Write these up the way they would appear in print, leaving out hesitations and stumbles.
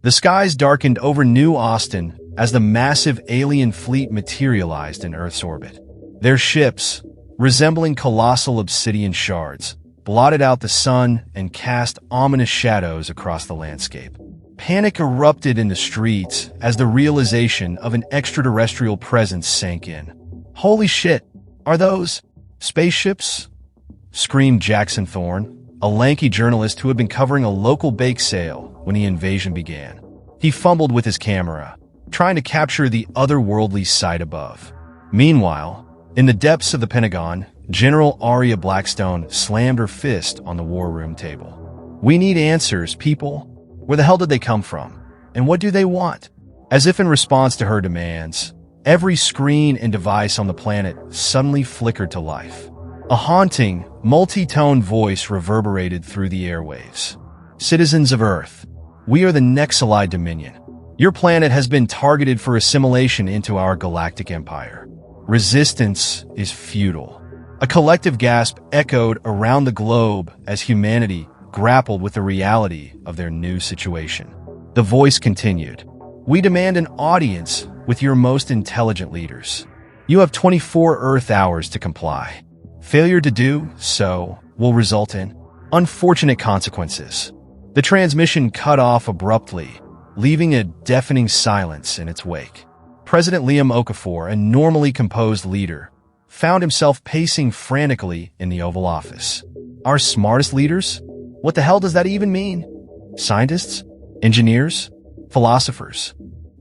The skies darkened over New Austin as the massive alien fleet materialized in Earth's orbit. Their ships, resembling colossal obsidian shards, blotted out the sun and cast ominous shadows across the landscape. Panic erupted in the streets as the realization of an extraterrestrial presence sank in. "Holy shit, are those spaceships?" screamed Jackson Thorne, a lanky journalist who had been covering a local bake sale when the invasion began. He fumbled with his camera, trying to capture the otherworldly sight above. Meanwhile, in the depths of the Pentagon, General Arya Blackstone slammed her fist on the war room table. "We need answers, people. Where the hell did they come from? And what do they want?" As if in response to her demands, every screen and device on the planet suddenly flickered to life. A haunting, multi-tone voice reverberated through the airwaves. "Citizens of Earth, we are the Nexali Dominion. Your planet has been targeted for assimilation into our galactic empire. Resistance is futile." A collective gasp echoed around the globe as humanity grappled with the reality of their new situation. The voice continued, "We demand an audience with your most intelligent leaders. You have 24 Earth hours to comply. Failure to do so will result in unfortunate consequences." The transmission cut off abruptly, leaving a deafening silence in its wake. President Liam Okafor, a normally composed leader, found himself pacing frantically in the Oval Office. "Our smartest leaders? What the hell does that even mean? Scientists? Engineers? Philosophers?"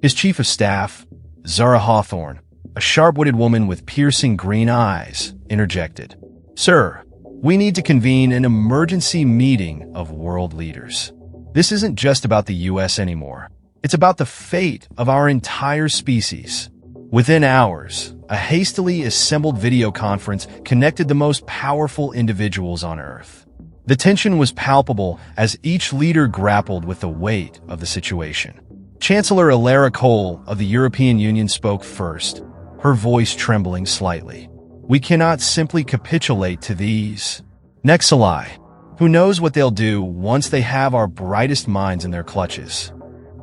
His chief of staff, Zara Hawthorne, a sharp-witted woman with piercing green eyes, interjected. "Sir, we need to convene an emergency meeting of world leaders. This isn't just about the US anymore. It's about the fate of our entire species." Within hours, a hastily assembled video conference connected the most powerful individuals on Earth. The tension was palpable as each leader grappled with the weight of the situation. Chancellor Alara Cole of the European Union spoke first, her voice trembling slightly. "We cannot simply capitulate to these Nexali. Who knows what they'll do once they have our brightest minds in their clutches.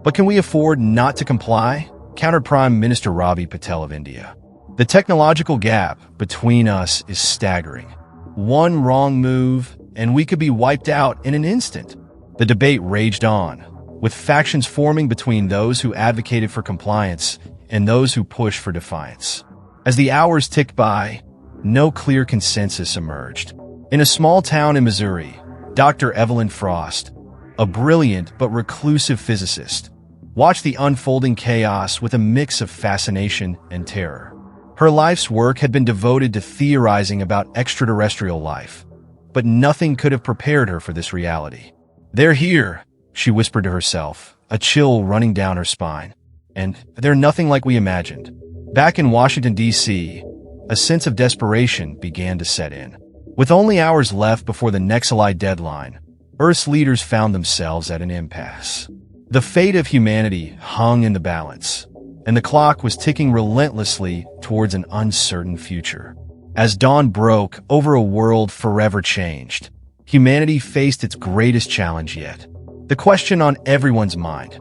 But can we afford not to comply?" countered Prime Minister Ravi Patel of India. "The technological gap between us is staggering. One wrong move, and we could be wiped out in an instant." The debate raged on, with factions forming between those who advocated for compliance and those who pushed for defiance. As the hours ticked by, no clear consensus emerged. In a small town in Missouri, Dr. Evelyn Frost, a brilliant but reclusive physicist, watched the unfolding chaos with a mix of fascination and terror. Her life's work had been devoted to theorizing about extraterrestrial life, but nothing could have prepared her for this reality. "They're here," she whispered to herself, a chill running down her spine. "And they're nothing like we imagined." Back in Washington, D.C., a sense of desperation began to set in. With only hours left before the Nexali deadline, Earth's leaders found themselves at an impasse. The fate of humanity hung in the balance, and the clock was ticking relentlessly towards an uncertain future. As dawn broke over a world forever changed, humanity faced its greatest challenge yet. The question on everyone's mind: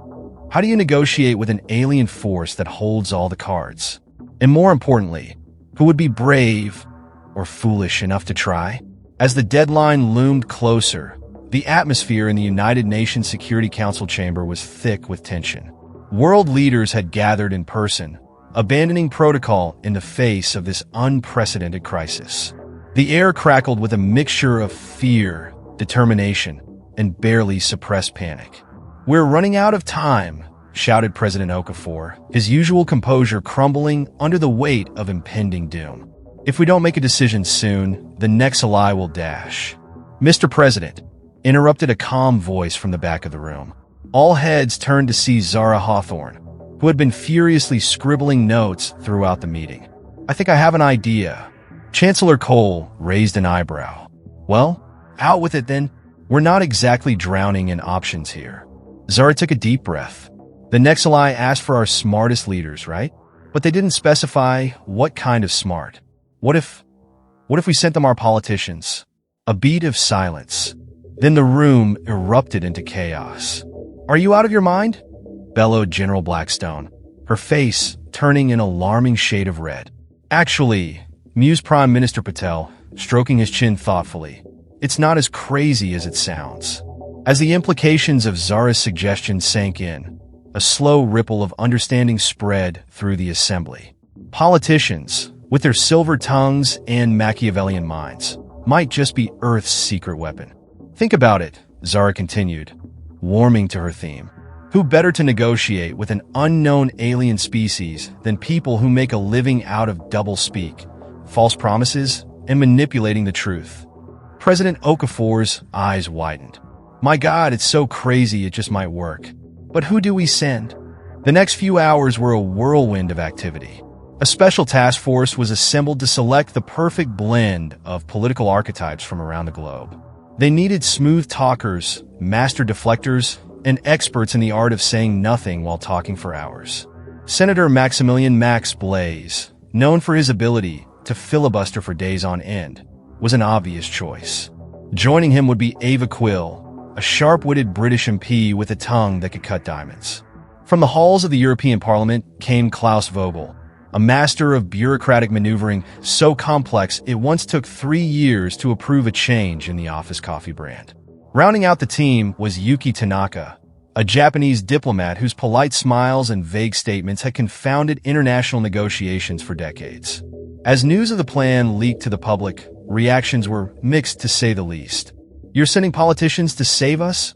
how do you negotiate with an alien force that holds all the cards? And more importantly, who would be brave or foolish enough to try? As the deadline loomed closer, the atmosphere in the United Nations Security Council chamber was thick with tension. World leaders had gathered in person, abandoning protocol in the face of this unprecedented crisis. The air crackled with a mixture of fear, determination, and barely suppressed panic. "We're running out of time," shouted President Okafor, his usual composure crumbling under the weight of impending doom. "If we don't make a decision soon, the Nexali will dash." "Mr. President," interrupted a calm voice from the back of the room. All heads turned to see Zara Hawthorne, who had been furiously scribbling notes throughout the meeting. "I think I have an idea." Chancellor Cole raised an eyebrow. "Well, out with it then. We're not exactly drowning in options here." Zara took a deep breath. "The Nexali asked for our smartest leaders, right? But they didn't specify what kind of smart. What if we sent them our politicians?" A beat of silence. Then the room erupted into chaos. "Are you out of your mind?" bellowed General Blackstone, her face turning an alarming shade of red. Actually, mused Prime Minister Patel, stroking his chin thoughtfully, it's not as crazy as it sounds. As the implications of Zara's suggestion sank in, a slow ripple of understanding spread through the assembly. Politicians, with their silver tongues and Machiavellian minds, might just be Earth's secret weapon. Think about it, Zara continued, warming to her theme. Who better to negotiate with an unknown alien species than people who make a living out of double-speak, false promises, and manipulating the truth? President Okafor's eyes widened. My God, it's so crazy it just might work. But who do we send? The next few hours were a whirlwind of activity. A special task force was assembled to select the perfect blend of political archetypes from around the globe. They needed smooth talkers, master deflectors, and experts in the art of saying nothing while talking for hours. Senator Maximilian Max Blaze, known for his ability to filibuster for days on end, was an obvious choice. Joining him would be Ava Quill, a sharp-witted British MP with a tongue that could cut diamonds. From the halls of the European Parliament came Klaus Vogel, a master of bureaucratic maneuvering so complex it once took 3 years to approve a change in the office coffee brand. Rounding out the team was Yuki Tanaka, a Japanese diplomat whose polite smiles and vague statements had confounded international negotiations for decades. As news of the plan leaked to the public, reactions were mixed to say the least. "You're sending politicians to save us?"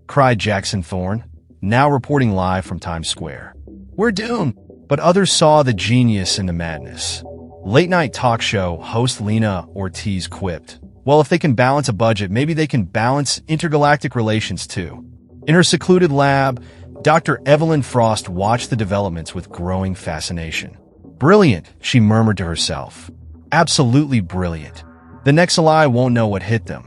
cried Jackson Thorne, now reporting live from Times Square. "We're doomed." But others saw the genius in the madness. Late-night talk show host Lena Ortiz quipped, "Well, if they can balance a budget, maybe they can balance intergalactic relations too." In her secluded lab, Dr. Evelyn Frost watched the developments with growing fascination. "Brilliant," she murmured to herself. "Absolutely brilliant. The Nexali won't know what hit them."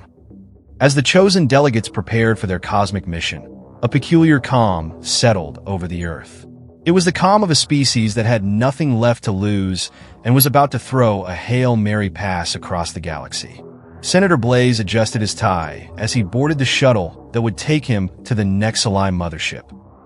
As the chosen delegates prepared for their cosmic mission, a peculiar calm settled over the Earth. It was the calm of a species that had nothing left to lose and was about to throw a Hail Mary pass across the galaxy. Senator Blaze adjusted his tie as he boarded the shuttle that would take him to the Nexali mothership.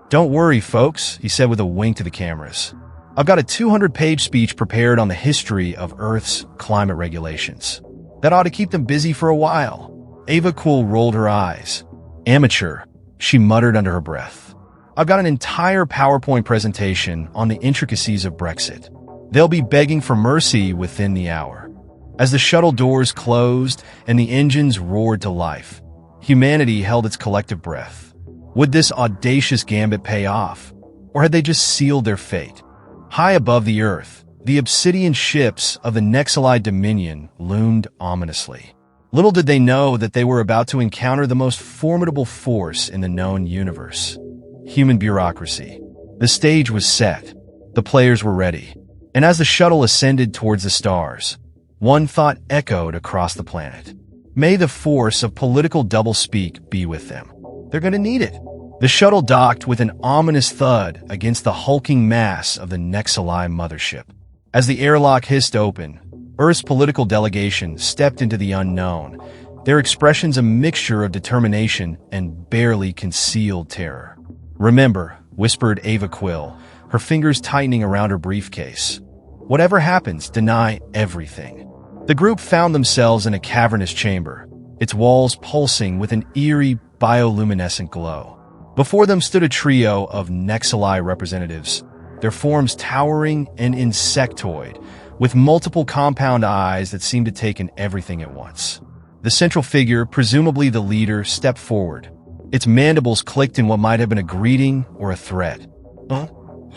"Don't worry, folks," he said with a wink to the cameras. "I've got a 200-page speech prepared on the history of Earth's climate regulations. That ought to keep them busy for a while." Ava Cool rolled her eyes. "Amateur," she muttered under her breath. "I've got an entire PowerPoint presentation on the intricacies of Brexit. They'll be begging for mercy within the hour." As the shuttle doors closed and the engines roared to life, humanity held its collective breath. Would this audacious gambit pay off? Or had they just sealed their fate? High above the Earth, the obsidian ships of the Nexali Dominion loomed ominously. Little did they know that they were about to encounter the most formidable force in the known universe. Human bureaucracy. The stage was set. The players were ready. And as the shuttle ascended towards the stars, one thought echoed across the planet. May the force of political doublespeak be with them. They're going to need it. The shuttle docked with an ominous thud against the hulking mass of the Nexali mothership. As the airlock hissed open, Earth's political delegation stepped into the unknown, their expressions a mixture of determination and barely concealed terror. "Remember," whispered Ava Quill, her fingers tightening around her briefcase. "Whatever happens, deny everything." The group found themselves in a cavernous chamber, its walls pulsing with an eerie bioluminescent glow. Before them stood a trio of Nexali representatives, their forms towering and insectoid, with multiple compound eyes that seemed to take in everything at once. The central figure, presumably the leader, stepped forward. Its mandibles clicked in what might have been a greeting or a threat.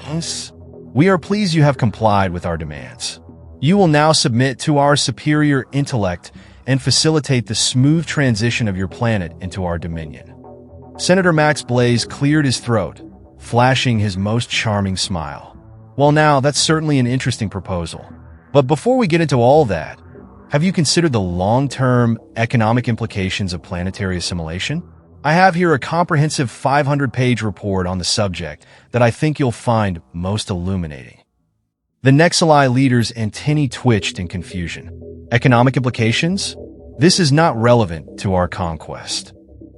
Yes. "We are pleased you have complied with our demands. You will now submit to our superior intellect and facilitate the smooth transition of your planet into our dominion." Senator Max Blaze cleared his throat, flashing his most charming smile. "Well, now, that's certainly an interesting proposal. But before we get into all that, have you considered the long-term economic implications of planetary assimilation? I have here a comprehensive 500-page report on the subject that I think you'll find most illuminating." The Nexali leader's antennae twitched in confusion. "Economic implications? This is not relevant to our conquest."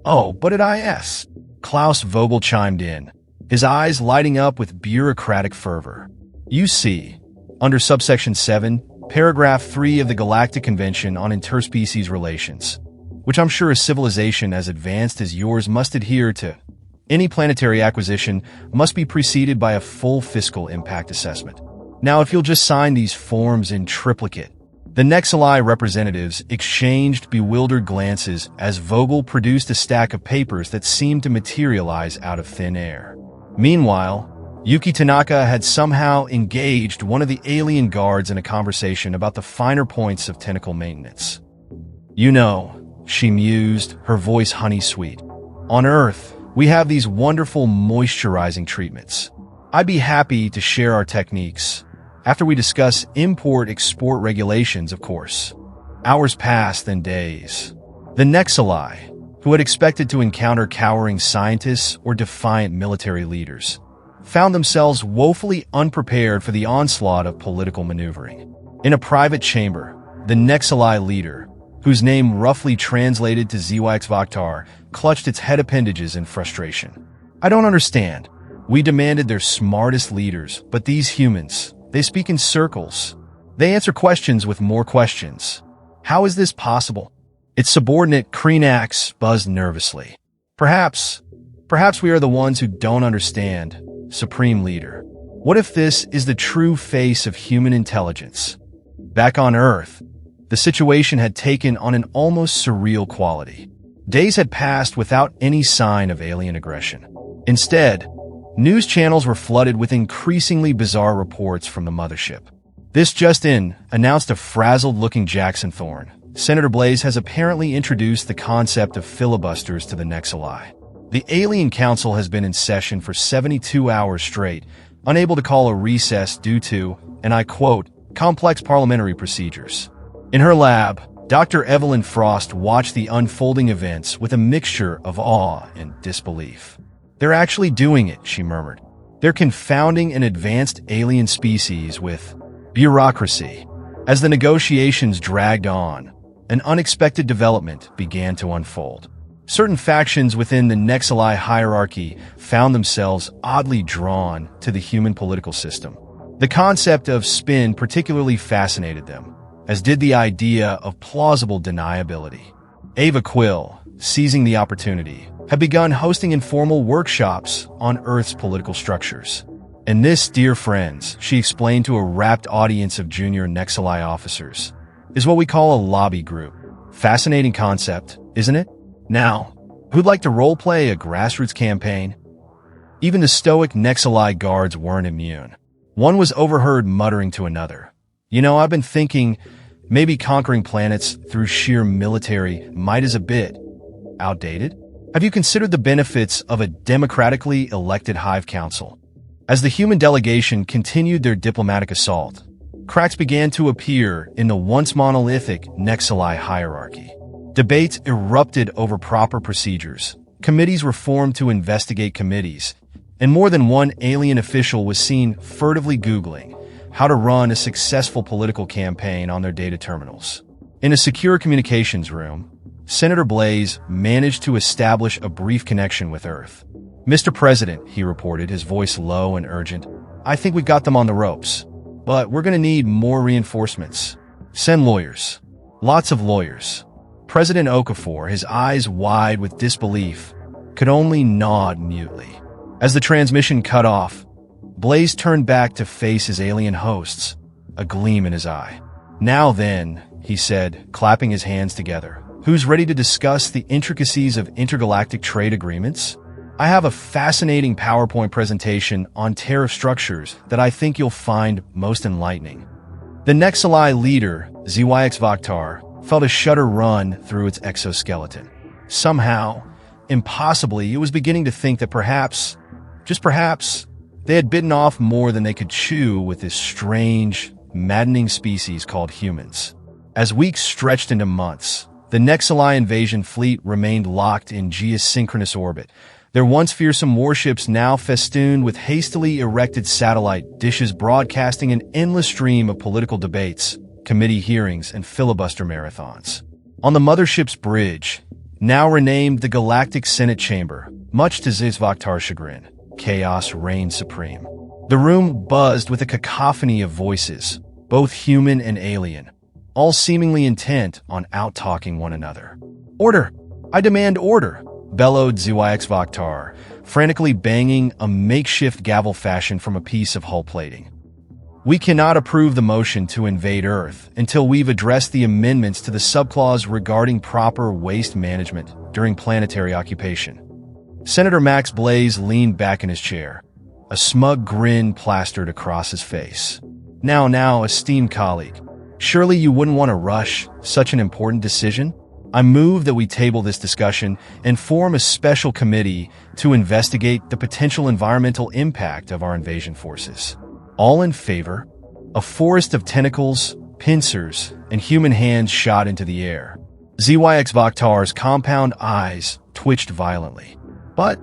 "Oh, but it is." Klaus Vogel chimed in, his eyes lighting up with bureaucratic fervor. "You see, under subsection 7, paragraph 3 of the Galactic Convention on Interspecies Relations, which I'm sure a civilization as advanced as yours must adhere to, any planetary acquisition must be preceded by a full fiscal impact assessment. Now, if you'll just sign these forms in triplicate." The Nexali representatives exchanged bewildered glances as Vogel produced a stack of papers that seemed to materialize out of thin air. Meanwhile, Yuki Tanaka had somehow engaged one of the alien guards in a conversation about the finer points of tentacle maintenance. "You know," she mused, her voice honey-sweet, "on Earth, we have these wonderful moisturizing treatments. I'd be happy to share our techniques. After we discuss import-export regulations, of course." Hours passed, then days. The Nexali, who had expected to encounter cowering scientists or defiant military leaders, found themselves woefully unprepared for the onslaught of political maneuvering. In a private chamber, the Nexali leader, whose name roughly translated to HFY, clutched its head appendages in frustration. "I don't understand. We demanded their smartest leaders, but these humans, they speak in circles. They answer questions with more questions. How is this possible?" Its subordinate, Kreenax, buzzed nervously. Perhaps we are the ones who don't understand, Supreme Leader. What if this is the true face of human intelligence?" Back on Earth, the situation had taken on an almost surreal quality. Days had passed without any sign of alien aggression. Instead, news channels were flooded with increasingly bizarre reports from the mothership. "This just in," announced a frazzled-looking Jackson Thorne. "Senator Blaze has apparently introduced the concept of filibusters to the Nexali. The Alien Council has been in session for 72 hours straight, unable to call a recess due to, and I quote, complex parliamentary procedures." In her lab, Dr. Evelyn Frost watched the unfolding events with a mixture of awe and disbelief. "They're actually doing it," she murmured. "They're confounding an advanced alien species with bureaucracy." As the negotiations dragged on, an unexpected development began to unfold. Certain factions within the Nexali hierarchy found themselves oddly drawn to the human political system. The concept of spin particularly fascinated them, as did the idea of plausible deniability. Ava Quill, seizing the opportunity, had begun hosting informal workshops on Earth's political structures. "And this, dear friends," she explained to a rapt audience of junior Nexali officers, "is what we call a lobby group. Fascinating concept, isn't it? Now, who'd like to role-play a grassroots campaign?" Even the stoic Nexali guards weren't immune. One was overheard muttering to another, "You know, I've been thinking maybe conquering planets through sheer military might is a bit outdated. Have you considered the benefits of a democratically elected hive council?" As the human delegation continued their diplomatic assault, cracks began to appear in the once monolithic Nexali hierarchy. Debates erupted over proper procedures. Committees were formed to investigate committees, and more than one alien official was seen furtively Googling how to run a successful political campaign on their data terminals. In a secure communications room, Senator Blaze managed to establish a brief connection with Earth. "Mr. President," he reported, his voice low and urgent, "I think we got them on the ropes, but we're going to need more reinforcements. Send lawyers. Lots of lawyers." President Okafor, his eyes wide with disbelief, could only nod mutely. As the transmission cut off, Blaze turned back to face his alien hosts, a gleam in his eye. "Now then," he said, clapping his hands together, "who's ready to discuss the intricacies of intergalactic trade agreements? I have a fascinating PowerPoint presentation on tariff structures that I think you'll find most enlightening." The Nexali leader, HFY, felt a shudder run through its exoskeleton. Somehow, impossibly, it was beginning to think that perhaps, just perhaps, they had bitten off more than they could chew with this strange, maddening species called humans. As weeks stretched into months, the Nexali invasion fleet remained locked in geosynchronous orbit, their once fearsome warships now festooned with hastily erected satellite dishes broadcasting an endless stream of political debates, committee hearings, and filibuster marathons. On the mothership's bridge, now renamed the Galactic Senate Chamber, much to HFY's chagrin, chaos reigned supreme. The room buzzed with a cacophony of voices, both human and alien, all seemingly intent on out-talking one another. "Order! I demand order!" bellowed HFY, frantically banging a makeshift gavel fashioned from a piece of hull plating. "We cannot approve the motion to invade Earth until we've addressed the amendments to the subclause regarding proper waste management during planetary occupation." Senator Max Blaze leaned back in his chair, a smug grin plastered across his face. Now, esteemed colleague, surely you wouldn't want to rush such an important decision? I move that we table this discussion and form a special committee to investigate the potential environmental impact of our invasion forces. All in favor? A forest of tentacles, pincers, and human hands shot into the air. HFY's compound eyes twitched violently. But,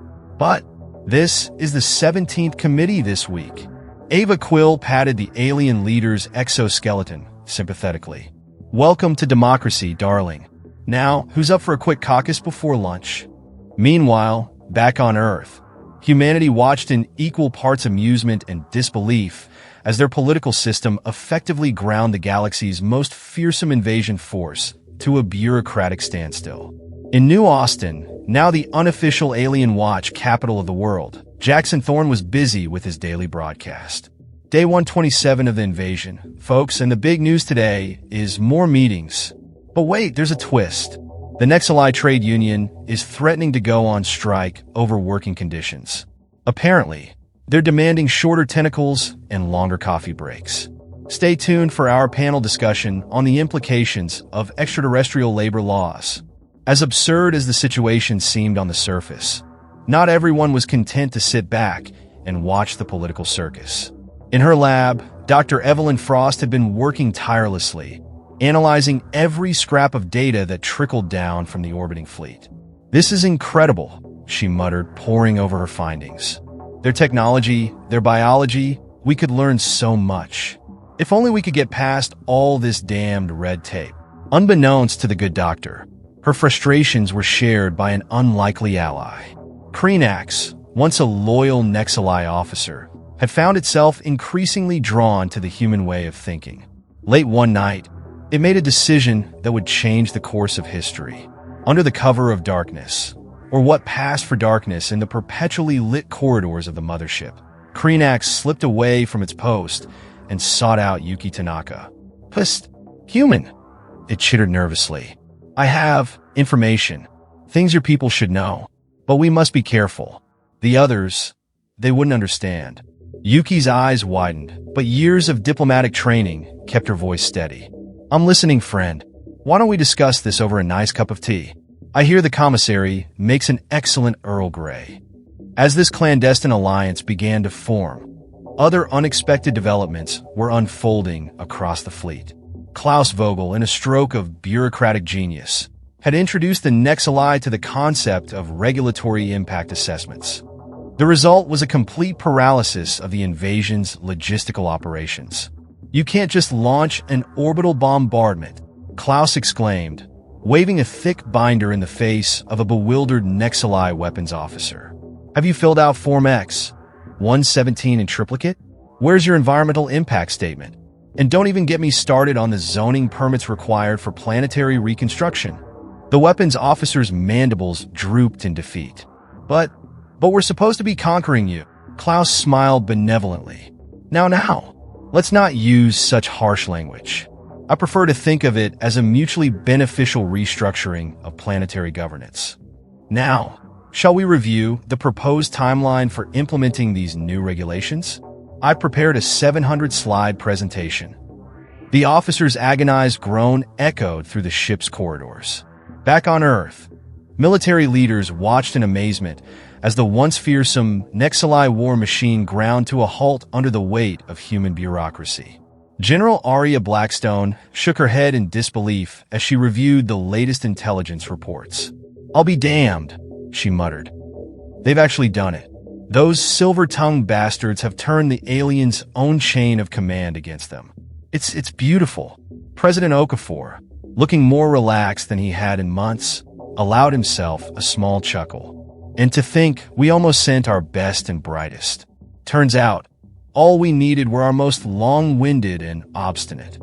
this is the 17th committee this week. Ava Quill patted the alien leader's exoskeleton sympathetically. "Welcome to democracy, darling. Now, who's up for a quick caucus before lunch?" Meanwhile, back on Earth, humanity watched in equal parts amusement and disbelief as their political system effectively ground the galaxy's most fearsome invasion force to a bureaucratic standstill. In New Austin, now the unofficial alien watch capital of the world, Jackson Thorne was busy with his daily broadcast. Day 127 of the invasion, folks, and the big news today is more meetings. But wait, there's a twist. The HFY trade union is threatening to go on strike over working conditions. Apparently, they're demanding shorter tentacles and longer coffee breaks. Stay tuned for our panel discussion on the implications of extraterrestrial labor laws. As absurd as the situation seemed on the surface, not everyone was content to sit back and watch the political circus. In her lab, Dr. Evelyn Frost had been working tirelessly, analyzing every scrap of data that trickled down from the orbiting fleet. "This is incredible," she muttered, poring over her findings. "Their technology, their biology, we could learn so much. If only we could get past all this damned red tape." Unbeknownst to the good doctor, her frustrations were shared by an unlikely ally. Kreenax, once a loyal HFY officer, had found itself increasingly drawn to the human way of thinking. Late one night, it made a decision that would change the course of history. Under the cover of darkness, or what passed for darkness in the perpetually lit corridors of the mothership, Kreenax slipped away from its post and sought out Yuki Tanaka. "Psst, human," it chittered nervously. "I have information, things your people should know, but we must be careful. The others, they wouldn't understand." Yuki's eyes widened, but years of diplomatic training kept her voice steady. "I'm listening, friend. Why don't we discuss this over a nice cup of tea? I hear the commissary makes an excellent Earl Grey." As this clandestine alliance began to form, other unexpected developments were unfolding across the fleet. Klaus Vogel, in a stroke of bureaucratic genius, had introduced the HFY to the concept of regulatory impact assessments. The result was a complete paralysis of the invasion's logistical operations. "You can't just launch an orbital bombardment," Klaus exclaimed, waving a thick binder in the face of a bewildered HFY weapons officer. "Have you filled out Form X, 117 in triplicate? Where's your environmental impact statement? And don't even get me started on the zoning permits required for planetary reconstruction." The weapons officer's mandibles drooped in defeat. But we're supposed to be conquering you." Klaus smiled benevolently. Now, let's not use such harsh language. I prefer to think of it as a mutually beneficial restructuring of planetary governance. Now, shall we review the proposed timeline for implementing these new regulations? I prepared a 700-slide presentation. The officer's agonized groan echoed through the ship's corridors. Back on Earth, military leaders watched in amazement as the once fearsome HFY war machine ground to a halt under the weight of human bureaucracy. General Arya Blackstone shook her head in disbelief as she reviewed the latest intelligence reports. "I'll be damned," she muttered. "They've actually done it. Those silver-tongued bastards have turned the aliens' own chain of command against them. It's beautiful." President Okafor, looking more relaxed than he had in months, allowed himself a small chuckle. And to think we almost sent our best and brightest. Turns out, all we needed were our most long-winded and obstinate.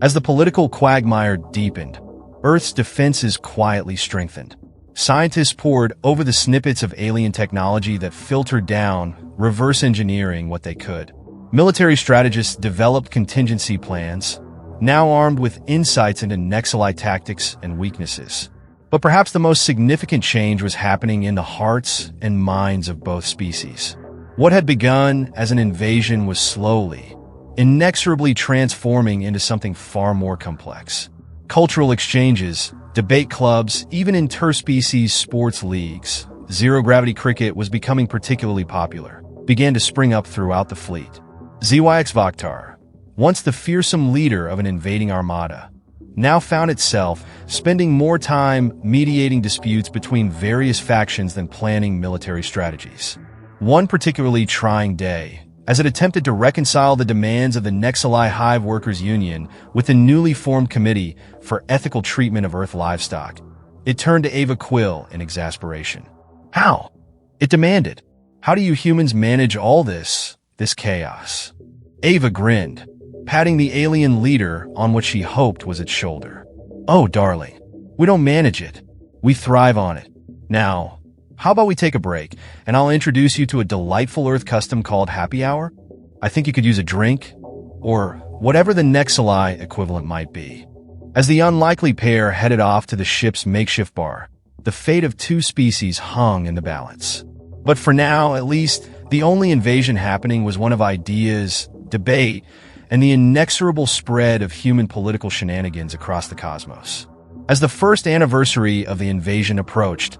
As the political quagmire deepened, Earth's defenses quietly strengthened. Scientists pored over the snippets of alien technology that filtered down, reverse engineering what they could. Military strategists developed contingency plans, now armed with insights into Nexali tactics and weaknesses. But perhaps the most significant change was happening in the hearts and minds of both species. What had begun as an invasion was slowly, inexorably transforming into something far more complex. Cultural exchanges, debate clubs, even interspecies sports leagues, zero-gravity cricket was becoming particularly popular, began to spring up throughout the fleet. HFY, once the fearsome leader of an invading armada, now found itself spending more time mediating disputes between various factions than planning military strategies. One particularly trying day, as it attempted to reconcile the demands of the Nexali Hive Workers Union with the newly formed Committee for Ethical Treatment of Earth Livestock, it turned to Ava Quill in exasperation. How? It demanded. How do you humans manage all this chaos? Ava grinned, patting the alien leader on what she hoped was its shoulder. Oh, darling, we don't manage it. We thrive on it. Now, how about we take a break, and I'll introduce you to a delightful Earth custom called Happy Hour? I think you could use a drink, or whatever the Nexali equivalent might be. As the unlikely pair headed off to the ship's makeshift bar, the fate of two species hung in the balance. But for now, at least, the only invasion happening was one of ideas, debate, and the inexorable spread of human political shenanigans across the cosmos. As the first anniversary of the invasion approached,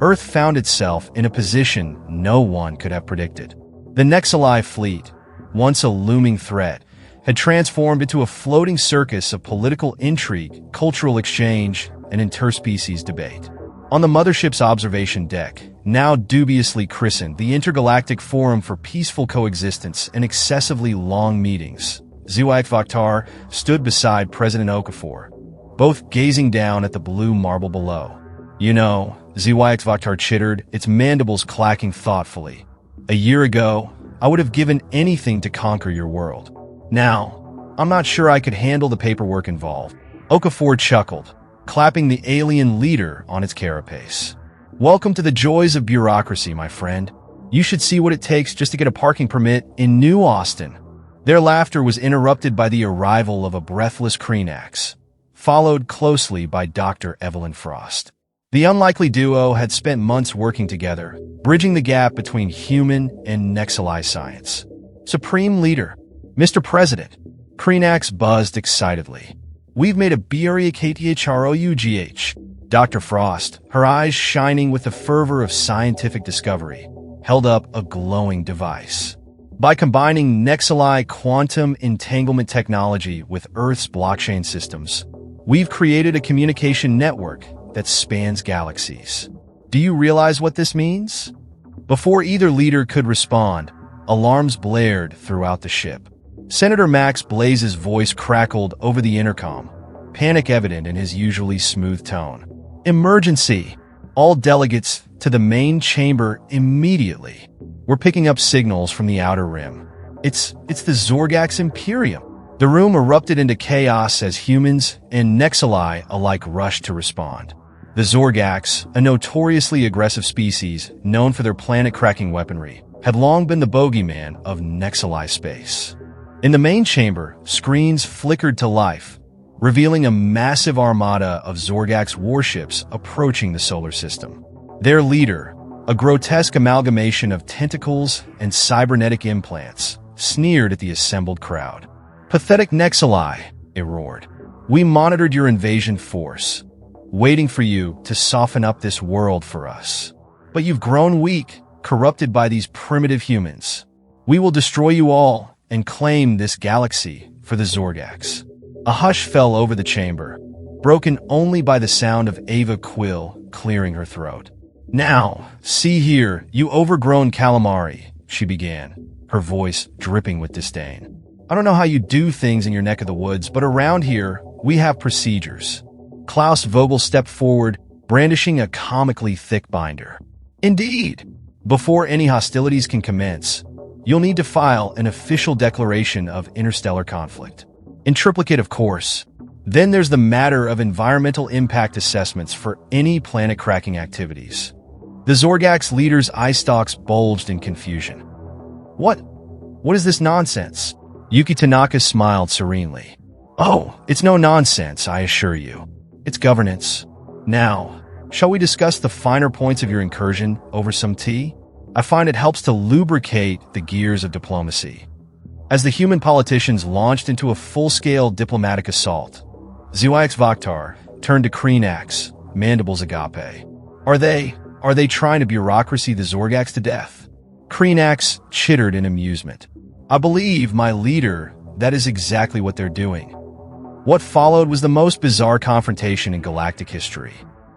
Earth found itself in a position no one could have predicted. The Nexali fleet, once a looming threat, had transformed into a floating circus of political intrigue, cultural exchange, and interspecies debate. On the mothership's observation deck, now dubiously christened the Intergalactic Forum for Peaceful Coexistence and Excessively Long Meetings, HFY stood beside President Okafor, both gazing down at the blue marble below. You know, HFY chittered, its mandibles clacking thoughtfully. A year ago, I would have given anything to conquer your world. Now, I'm not sure I could handle the paperwork involved. Okafor chuckled, clapping the alien leader on its carapace. Welcome to the joys of bureaucracy, my friend. You should see what it takes just to get a parking permit in New Austin. Their laughter was interrupted by the arrival of a breathless Kreenax, followed closely by Dr. Evelyn Frost. The unlikely duo had spent months working together, bridging the gap between human and Nexali science. Supreme Leader, Mr. President, Kreenax buzzed excitedly. We've made a BREAKTHROUGH. Dr. Frost, her eyes shining with the fervor of scientific discovery, held up a glowing device. By combining Nexali quantum entanglement technology with Earth's blockchain systems, we've created a communication network that spans galaxies. Do you realize what this means? Before either leader could respond, alarms blared throughout the ship. Senator Max Blaze's voice crackled over the intercom, panic evident in his usually smooth tone. Emergency! All delegates to the main chamber immediately. We're picking up signals from the outer rim. It's the Zorgax Imperium. The room erupted into chaos as humans and Nexali alike rushed to respond. The Zorgax, a notoriously aggressive species known for their planet-cracking weaponry, had long been the bogeyman of Nexali space. In the main chamber, screens flickered to life, revealing a massive armada of Zorgax warships approaching the solar system. Their leader, a grotesque amalgamation of tentacles and cybernetic implants, sneered at the assembled crowd. Pathetic Nexali, it roared. We monitored your invasion force, waiting for you to soften up this world for us. But you've grown weak, corrupted by these primitive humans. We will destroy you all and claim this galaxy for the Zorgax. A hush fell over the chamber, broken only by the sound of Ava Quill clearing her throat. Now, see here, you overgrown calamari, she began, her voice dripping with disdain. I don't know how you do things in your neck of the woods, but around here, we have procedures. Klaus Vogel stepped forward, brandishing a comically thick binder. Indeed. Before any hostilities can commence, you'll need to file an official declaration of interstellar conflict. In triplicate, of course. Then there's the matter of environmental impact assessments for any planet-cracking activities. The Zorgax leader's eye stalks bulged in confusion. What is this nonsense? Yuki Tanaka smiled serenely. Oh, it's no nonsense, I assure you. It's governance. Now, shall we discuss the finer points of your incursion over some tea? I find it helps to lubricate the gears of diplomacy. As the human politicians launched into a full-scale diplomatic assault, ZYX Vaktar turned to Kreenax, Mandibles Agape. Are they trying to bureaucracy the Zorgax to death? Kreenax chittered in amusement. I believe, my leader, that is exactly what they're doing. What followed was the most bizarre confrontation in galactic history.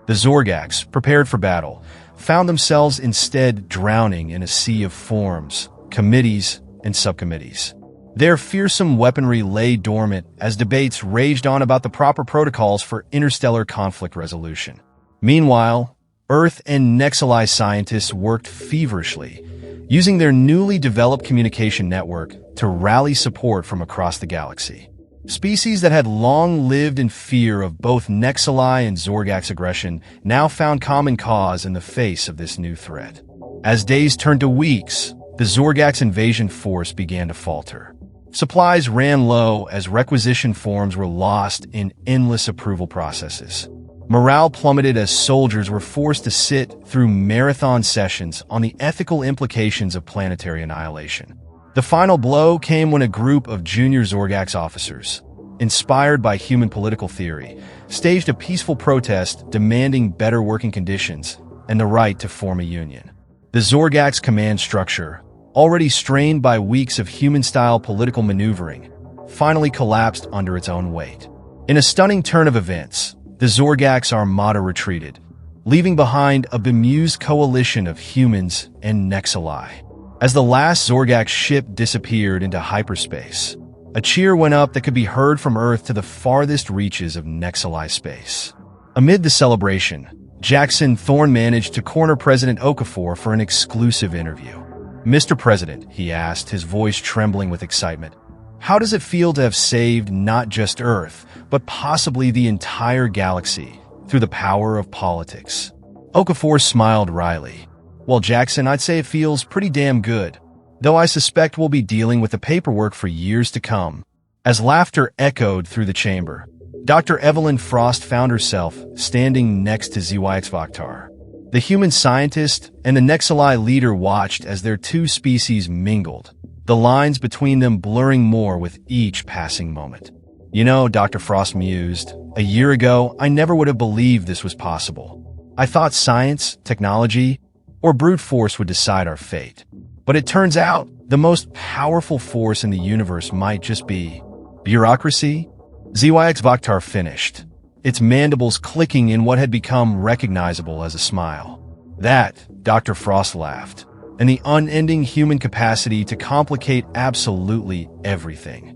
The Zorgax, prepared for battle, found themselves instead drowning in a sea of forms, committees, and subcommittees. Their fearsome weaponry lay dormant as debates raged on about the proper protocols for interstellar conflict resolution. Meanwhile, Earth and Nexali scientists worked feverishly, using their newly developed communication network to rally support from across the galaxy. Species that had long lived in fear of both Nexali and Zorgax aggression now found common cause in the face of this new threat. As days turned to weeks, the Zorgax invasion force began to falter. Supplies ran low as requisition forms were lost in endless approval processes. Morale plummeted as soldiers were forced to sit through marathon sessions on the ethical implications of planetary annihilation. The final blow came when a group of junior Zorgax officers, inspired by human political theory, staged a peaceful protest demanding better working conditions and the right to form a union. The Zorgax command structure, already strained by weeks of human-style political maneuvering, finally collapsed under its own weight. In a stunning turn of events, the Zorgax armada retreated, leaving behind a bemused coalition of humans and Nexali. As the last Zorgax ship disappeared into hyperspace, a cheer went up that could be heard from Earth to the farthest reaches of Nexali space. Amid the celebration, Jackson Thorne managed to corner President Okafor for an exclusive interview. Mr. President, he asked, his voice trembling with excitement, how does it feel to have saved not just Earth, but possibly the entire galaxy through the power of politics? Okafor smiled wryly. Well, Jackson, I'd say it feels pretty damn good, though I suspect we'll be dealing with the paperwork for years to come. As laughter echoed through the chamber, Dr. Evelyn Frost found herself standing next to ZYX Vaktar. The human scientist and the Nexali leader watched as their two species mingled, the lines between them blurring more with each passing moment. You know, Dr. Frost mused, a year ago, I never would have believed this was possible. I thought science, technology, or brute force would decide our fate. But it turns out the most powerful force in the universe might just be bureaucracy. ZYX Vaktar finished, its mandibles clicking in what had become recognizable as a smile. That, Dr. Frost laughed, and the unending human capacity to complicate absolutely everything.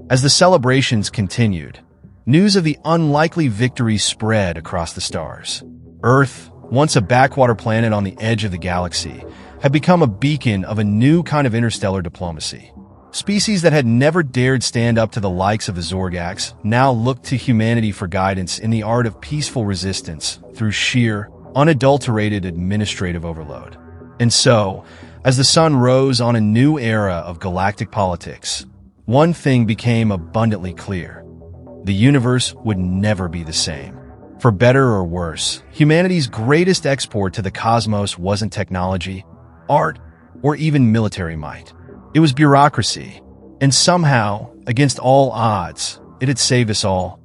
As the celebrations continued, news of the unlikely victory spread across the stars. Earth, once a backwater planet on the edge of the galaxy, had become a beacon of a new kind of interstellar diplomacy. Species that had never dared stand up to the likes of the Zorgax now looked to humanity for guidance in the art of peaceful resistance through sheer, unadulterated administrative overload. And so, as the sun rose on a new era of galactic politics, one thing became abundantly clear. The universe would never be the same. For better or worse, humanity's greatest export to the cosmos wasn't technology, art, or even military might. It was bureaucracy, and somehow, against all odds, it had saved us all.